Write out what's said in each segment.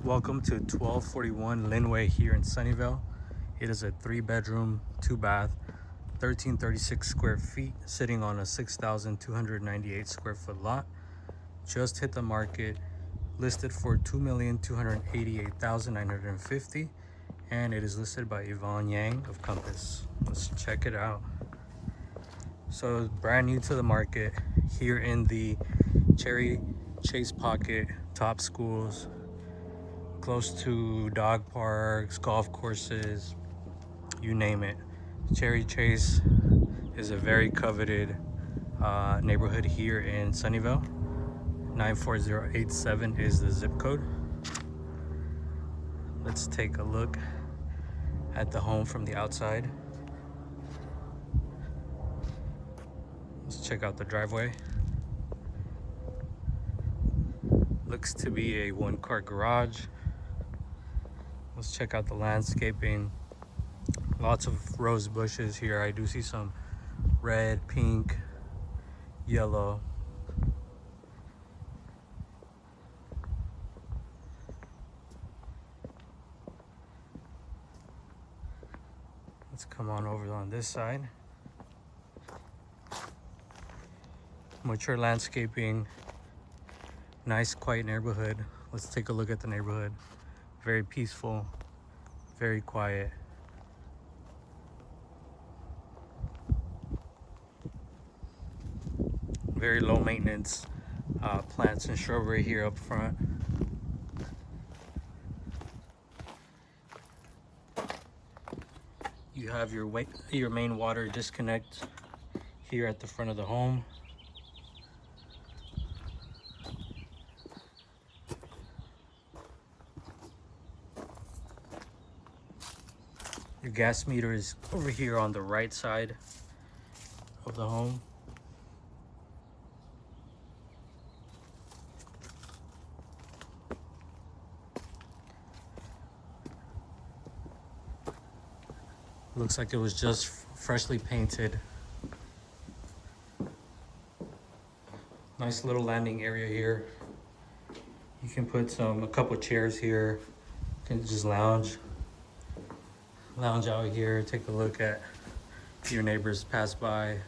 Welcome to 1241 Lynn Way here in Sunnyvale. It is a 3-bedroom, 2-bath, 1336 square feet, sitting on a 6,298 square foot lot. Just hit the market, listed for $2,288,950, and it is listed by Yvonne Yang of Compass. Let's check it out. So brand new to the market here in the Cherry Chase Pocket, top schools, close to dog parks, golf courses, you name it. Cherry Chase is a very coveted neighborhood here in Sunnyvale. 94087 is the zip code. Let's take a look at the home from the outside. Let's check out the driveway. Looks to be a 1-car garage. Let's check out the landscaping. Lots of rose bushes here. I do see some red, pink, yellow. Let's come on over on this side. Mature landscaping. Nice, quiet neighborhood. Let's take a look at the neighborhood. Very peaceful, very quiet. Very low maintenance plants and shrubbery here up front. You have your main water disconnect here at the front of the home. Your gas meter is over here on the right side of the home. Looks like it was just freshly painted. Nice little landing area here. You can put a couple chairs here. You can just lounge out here, take a look at your neighbors pass by.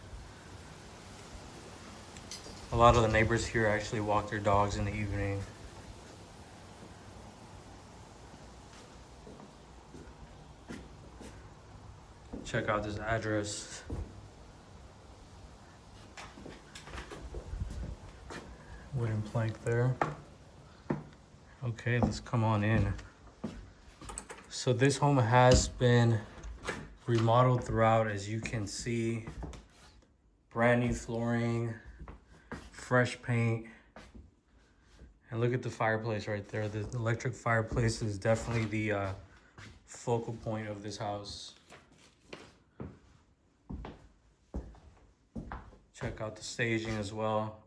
A lot of the neighbors here actually walk their dogs in the evening. Check out this address. Wooden plank there. Okay, let's come on in. So this home has been remodeled throughout, as you can see. Brand new flooring, fresh paint. And look at the fireplace right there. The electric fireplace is definitely the focal point of this house. Check out the staging as well.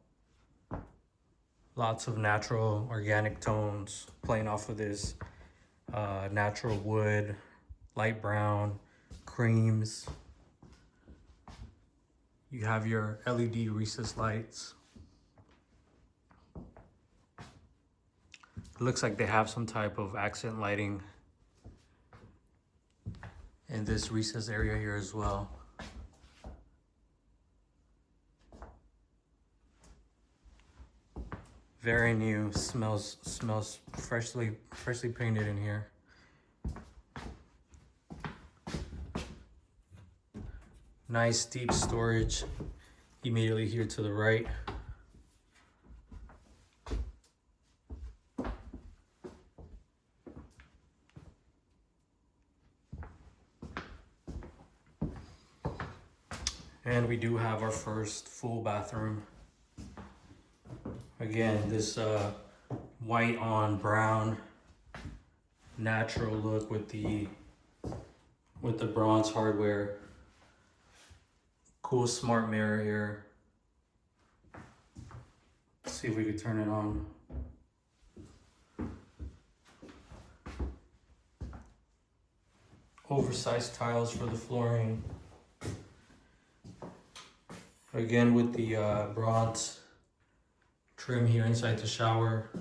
Lots of natural organic tones playing off of this natural wood, light brown, creams. You have your LED recessed lights. It looks like they have some type of accent lighting in this recess area here as well. Very new, smells freshly painted in here. Nice deep storage immediately here to the right. And we do have our first full bathroom. Again, this white on brown natural look with the bronze hardware. Cool smart mirror here. Let's see if we could turn it on. Oversized tiles for the flooring. Again with the bronze trim here inside the shower.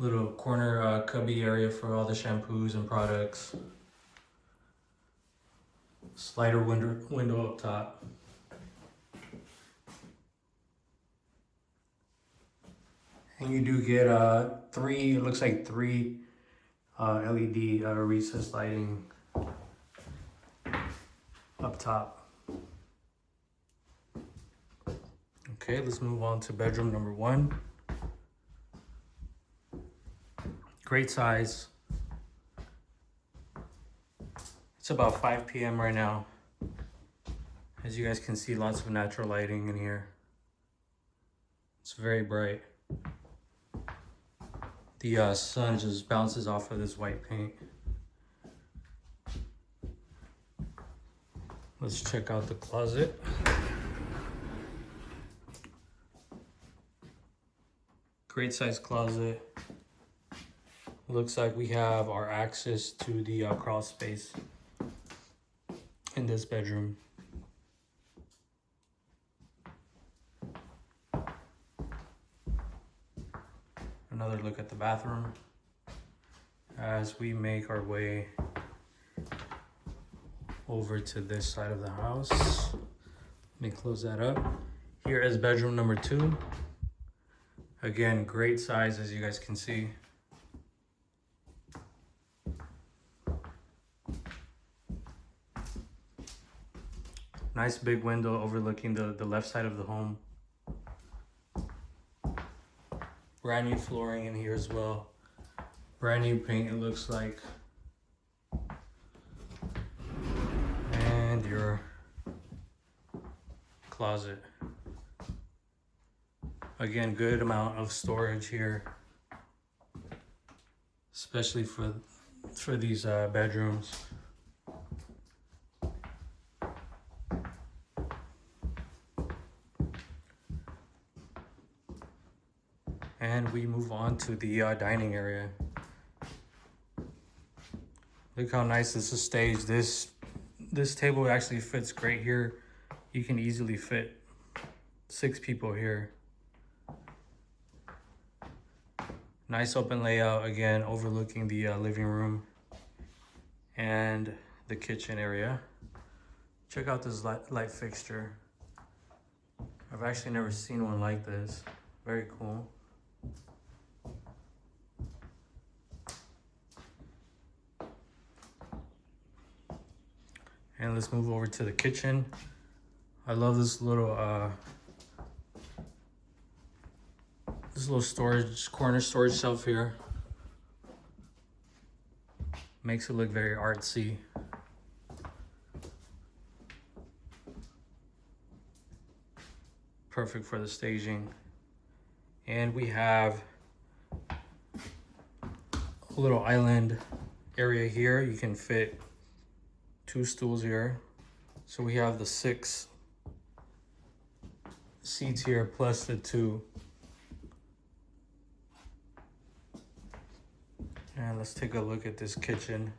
Little corner cubby area for all the shampoos and products. Slider window up top. And you do get three, it looks like three LED recessed lighting up top. Okay, let's move on to bedroom number 1. Great size. It's about 5 p.m. right now. As you guys can see, lots of natural lighting in here. It's very bright. The sun just bounces off of this white paint. Let's check out the closet. Great size closet. Looks like we have our access to the crawl space in this bedroom. Another look at the bathroom as we make our way over to this side of the house. Let me close that up. Here is bedroom number 2. Again, great size as you guys can see. Nice big window overlooking the left side of the home. Brand new flooring in here as well. Brand new paint, it looks like. And your closet. Again, good amount of storage here, especially for these bedrooms. And we move on to the dining area. Look how nice this is staged. This table actually fits great here. You can easily fit 6 people here. Nice open layout, again, overlooking the living room and the kitchen area. Check out this light fixture. I've actually never seen one like this. Very cool. And let's move over to the kitchen. I love this little corner storage shelf here. Makes it look very artsy. Perfect for the staging. And we have a little island area here. You can fit 2 stools here. So we have the 6 seats here plus the 2. And let's take a look at this kitchen.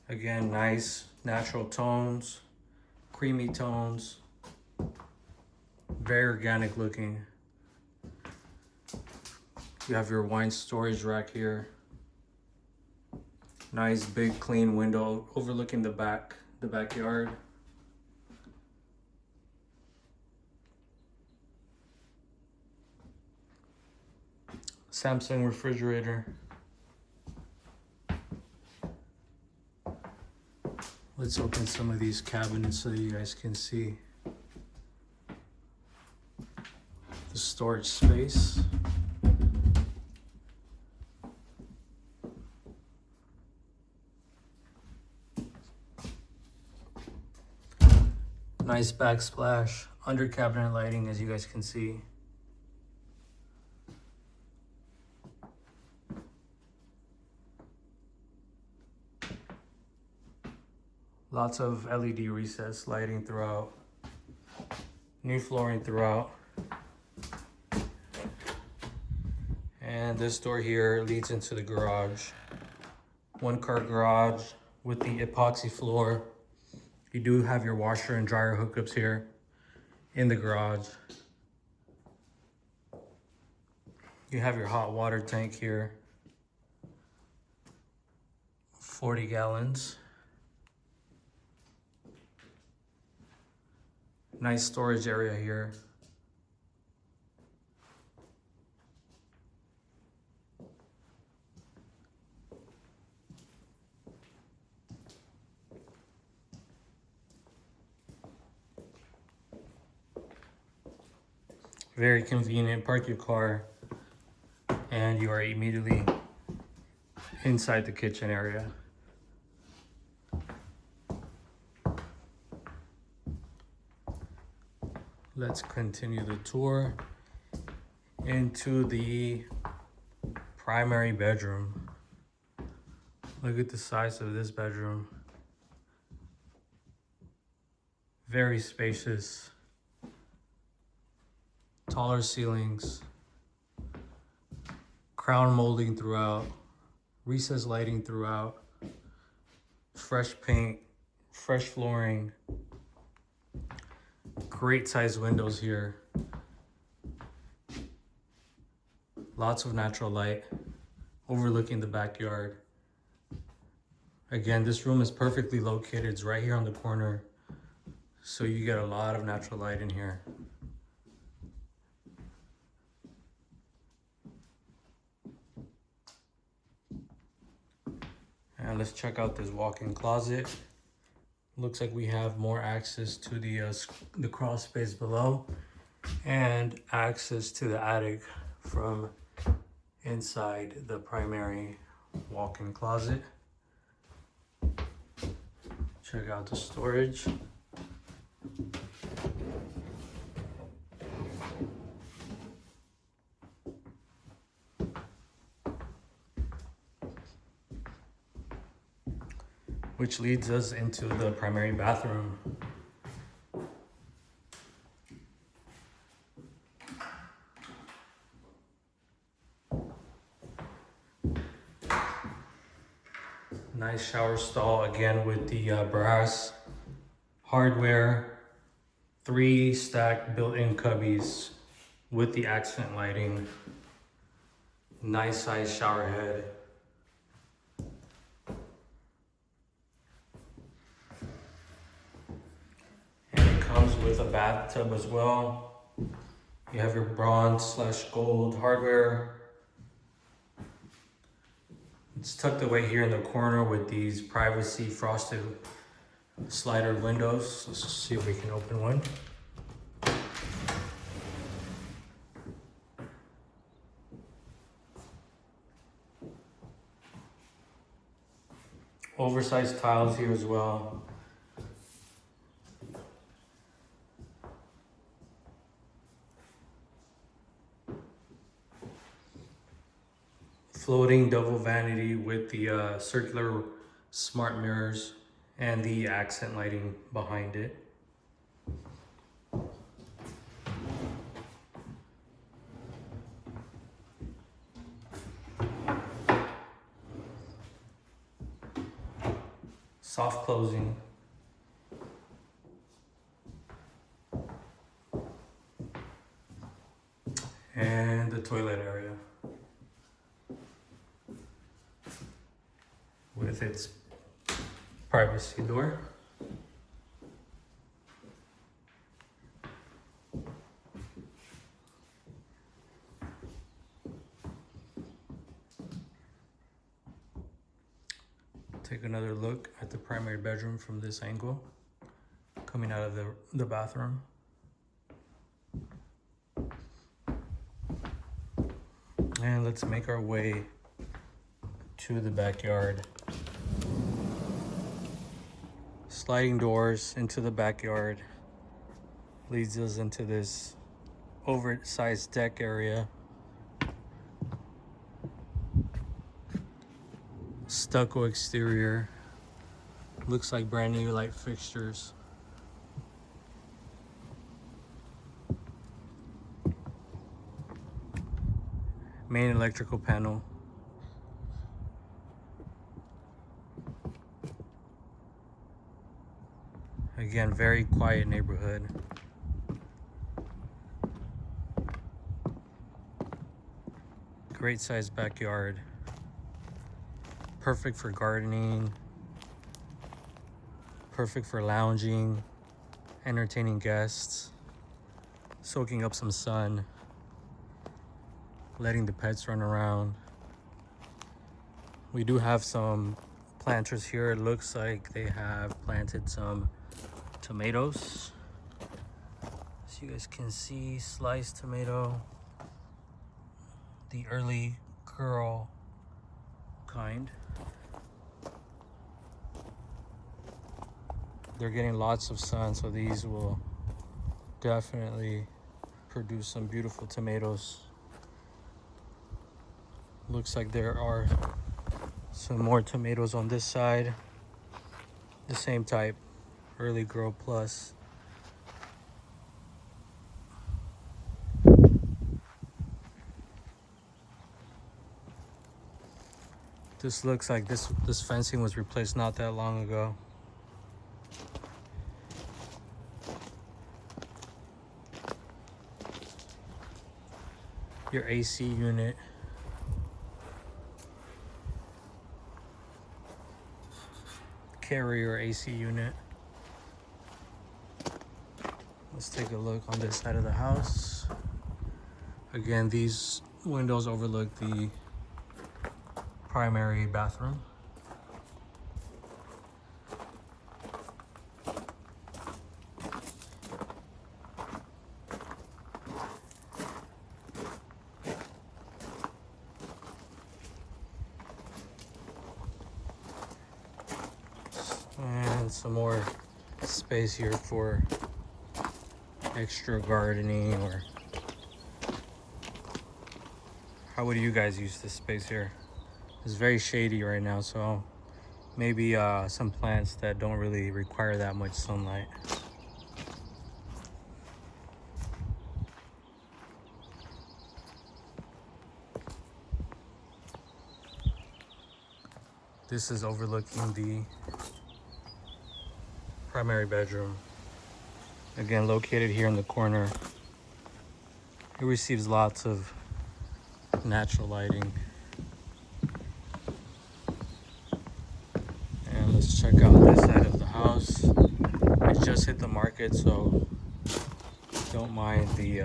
Again, nice natural tones, creamy tones, very organic looking. You have your wine storage rack here. Nice big clean window overlooking the backyard. Samsung refrigerator. Let's open some of these cabinets so you guys can see the storage space. Nice backsplash, under cabinet lighting as you guys can see. Lots of LED recessed lighting throughout. New flooring throughout. And this door here leads into the garage. 1-car garage with the epoxy floor. You do have your washer and dryer hookups here in the garage. You have your hot water tank here, 40 gallons. Nice storage area here. Very convenient. Park your car and you are immediately inside the kitchen area. Let's continue the tour into the primary bedroom. Look at the size of this bedroom. Very spacious. Taller ceilings. Crown molding throughout. Recessed lighting throughout. Fresh paint. Fresh flooring. Great size windows here. Lots of natural light overlooking the backyard. Again, this room is perfectly located. It's right here on the corner. So you get a lot of natural light in here. And let's check out this walk-in closet. Looks like we have more access to the crawl space below and access to the attic from inside the primary walk-in closet. Check out the storage. Which leads us into the primary bathroom. Nice shower stall again with the brass hardware, 3 stacked built-in cubbies with the accent lighting. Nice size shower head. With a bathtub as well. You have your bronze/gold hardware. It's tucked away here in the corner with these privacy frosted slider windows. Let's see if we can open one. Oversized tiles here as well. Floating double vanity with the circular smart mirrors and the accent lighting behind it. Soft closing. And the toilet area with its privacy door. Take another look at the primary bedroom from this angle, coming out of the bathroom. And let's make our way to the backyard. Sliding doors into the backyard leads us into this oversized deck area. Stucco exterior. Looks like brand new light fixtures. Main electrical panel. Again, very quiet neighborhood. Great sized backyard. Perfect for gardening. Perfect for lounging, entertaining guests, soaking up some sun, letting the pets run around. We do have some planters here. It looks like they have planted some tomatoes. As you guys can see, sliced tomato, the early girl kind. They're getting lots of sun, so these will definitely produce some beautiful tomatoes. Looks like there are some more tomatoes on this side. The same type, early girl plus. This looks like this fencing was replaced not that long ago. Your AC unit. Carrier AC unit. Let's take a look on this side of the house. Again, these windows overlook the primary bathroom. And some more space here for extra gardening, or how would you guys use this space here? It's very shady right now, so maybe some plants that don't really require that much sunlight. This is overlooking the primary bedroom. Again, located here in the corner. It receives lots of natural lighting. And let's check out this side of the house. It just hit the market, so don't mind the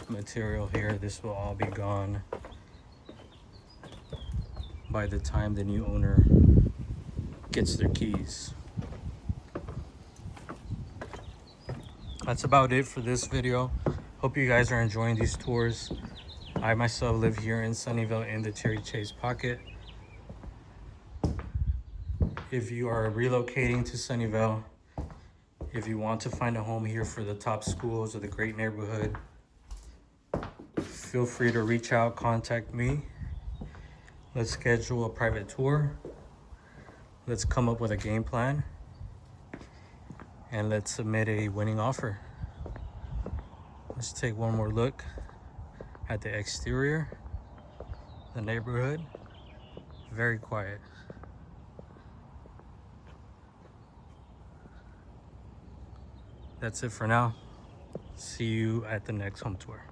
material here. This will all be gone by the time the new owner gets their keys. That's about it for this video. Hope you guys are enjoying these tours. I myself live here in Sunnyvale in the Cherry Chase pocket. If you are relocating to Sunnyvale, if you want to find a home here for the top schools of the great neighborhood, feel free to reach out, contact me. Let's schedule a private tour. Let's come up with a game plan. And let's submit a winning offer. Let's take one more look at the exterior. The neighborhood, very quiet. That's it for now. See you at the next home tour.